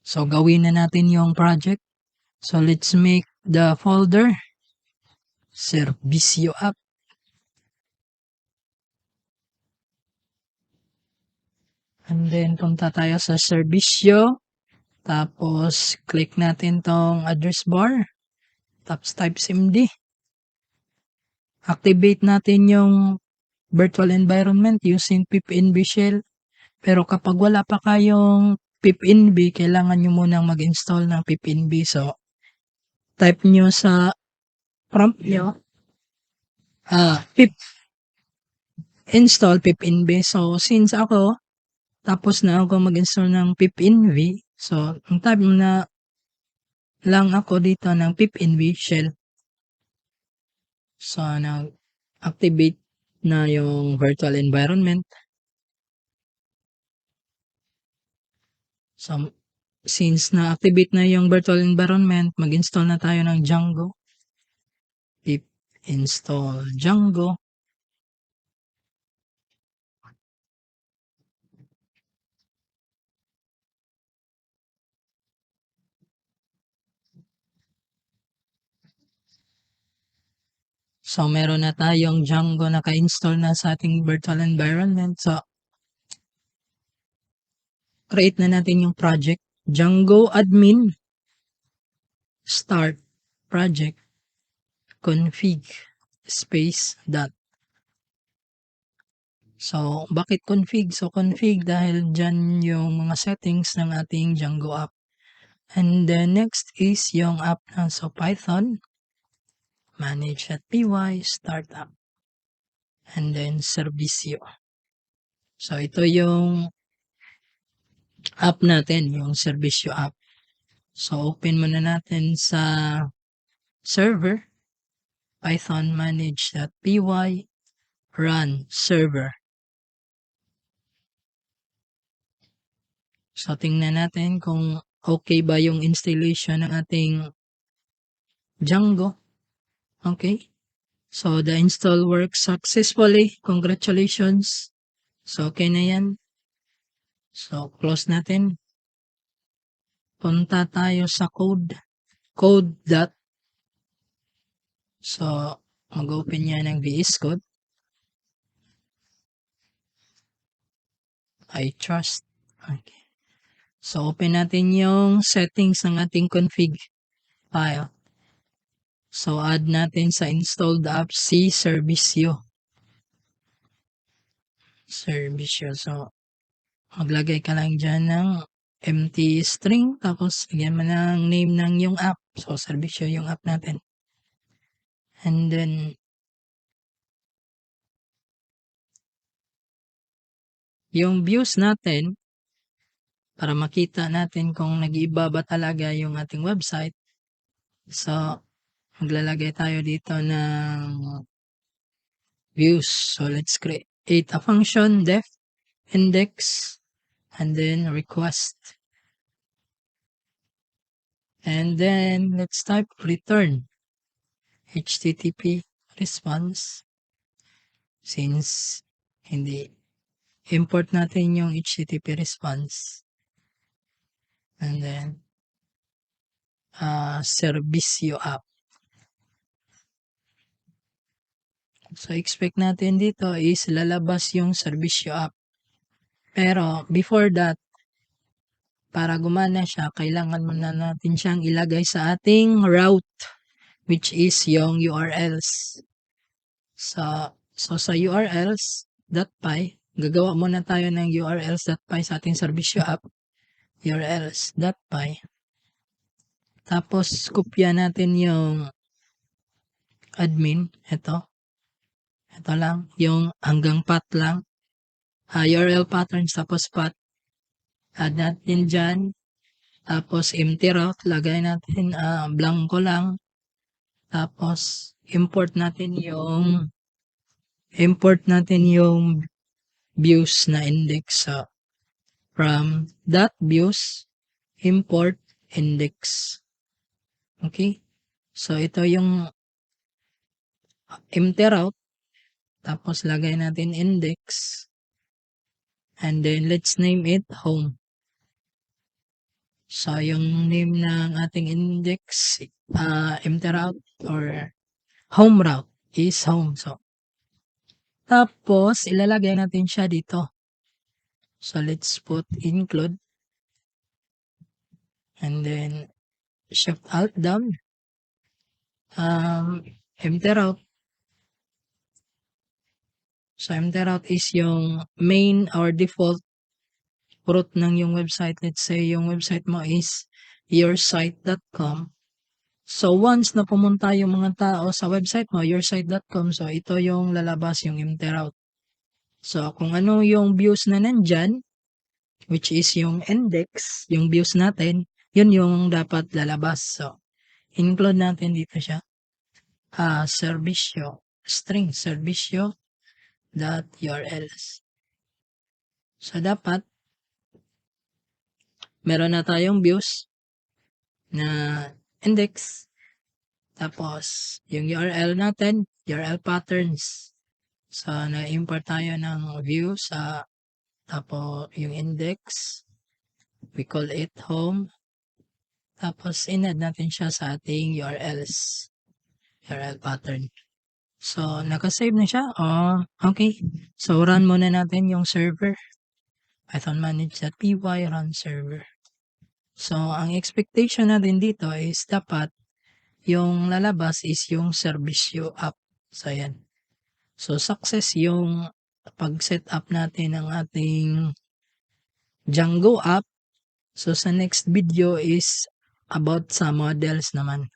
So, gawin na natin yung project. So, let's make the folder Servicio App. And then, punta tayo sa Servicio. Tapos, click natin tong address bar. Tapos, type cmd. Activate natin yung virtual environment using pipenv shell. Pero kapag wala pa kayong pipenv, kailangan nyo munang mag-install ng pipenv. So, type nyo sa prompt nyo, pip install pipenv. So, since ako, tapos na ako mag-install ng pipenv, so, ang type na lang ako dito ng pipenv shell. So, nag-activate na yung virtual environment. So, since na-activate na yung virtual environment, mag-install na tayo ng Django. Pip install Django. So, meron na tayong Django naka-install na sa ating virtual environment. So, create na natin yung project. Django admin. Start project. Config. Space. Dot. So, bakit config? So, config dahil dyan yung mga settings ng ating Django app. And then, next is yung app na so Python. Manage.py. Startup. And then, Servicio. So, ito yung app natin, yung Servicio app. So, open muna natin sa server. Python manage.py. Run server. So, tingnan natin kung okay ba yung installation ng ating Django. Okay. So, the install works successfully. Congratulations. So, okay na yan. So, close natin. Punta tayo sa code. Code. So, mag-open yan ng VS Code. I trust. Okay. So, open natin yung settings ng ating config file. So, add natin sa installed app si Servicio. Servicio. So, maglagay ka lang dyan ng empty string. Tapos, lagyan mo ng name ng yung app. So, Servicio yung app natin. And then, yung views natin, para makita natin kung nag-iiba ba talaga yung ating website. So, maglalagay tayo dito ng views. So, let's create a function, def, index, and then request. And then, let's type return HTTP response. Since hindi import natin yung HTTP response. And then, Servicio app. So, expect natin dito is lalabas yung Servicio app. Pero, before that, para gumana siya, kailangan muna natin siyang ilagay sa ating route, which is yung URLs. So sa URLs.py, gagawa muna tayo ng URLs.py sa ating Servicio app. URLs.py. Tapos, kopya natin yung admin. Ito lang. Yung hanggang path lang. URL patterns, tapos path. Add natin dyan. Tapos, empty route. Lagay natin blanco lang. Tapos, import natin yung views na index. So, from .views, import index. Okay? So, ito yung empty route. Tapos, lagay natin index. And then, let's name it home. So, yung name ng ating index, empty route or home route is home. So, tapos ilalagay natin siya dito. So, let's put include and then shift alt down. Empty route. So, empty route is yung main or default root ng yung website. Let's say yung website mo is yoursite.com. So, once na pumunta yung mga tao sa website mo, yoursite.com, so ito yung lalabas yung empty route. So, kung ano yung views na nandyan, which is yung index, yung views natin, yun yung dapat lalabas. So, include natin dito siya. Servicio, string servicio.urls. So, dapat meron na tayong views na index. Tapos, yung URL natin, URL patterns. So, na-import tayo ng view sa, tapos yung index, we call it home. Tapos, in-add natin siya sa ating URLs, URL pattern. So, nakasave na siya. Okay. So, run muna natin yung server. Python manage.py run server. So, ang expectation natin dito is dapat yung lalabas is yung Servicio app. So, yan. So, success yung pag-set up natin ng ating Django app. So, sa next video is about sa models naman.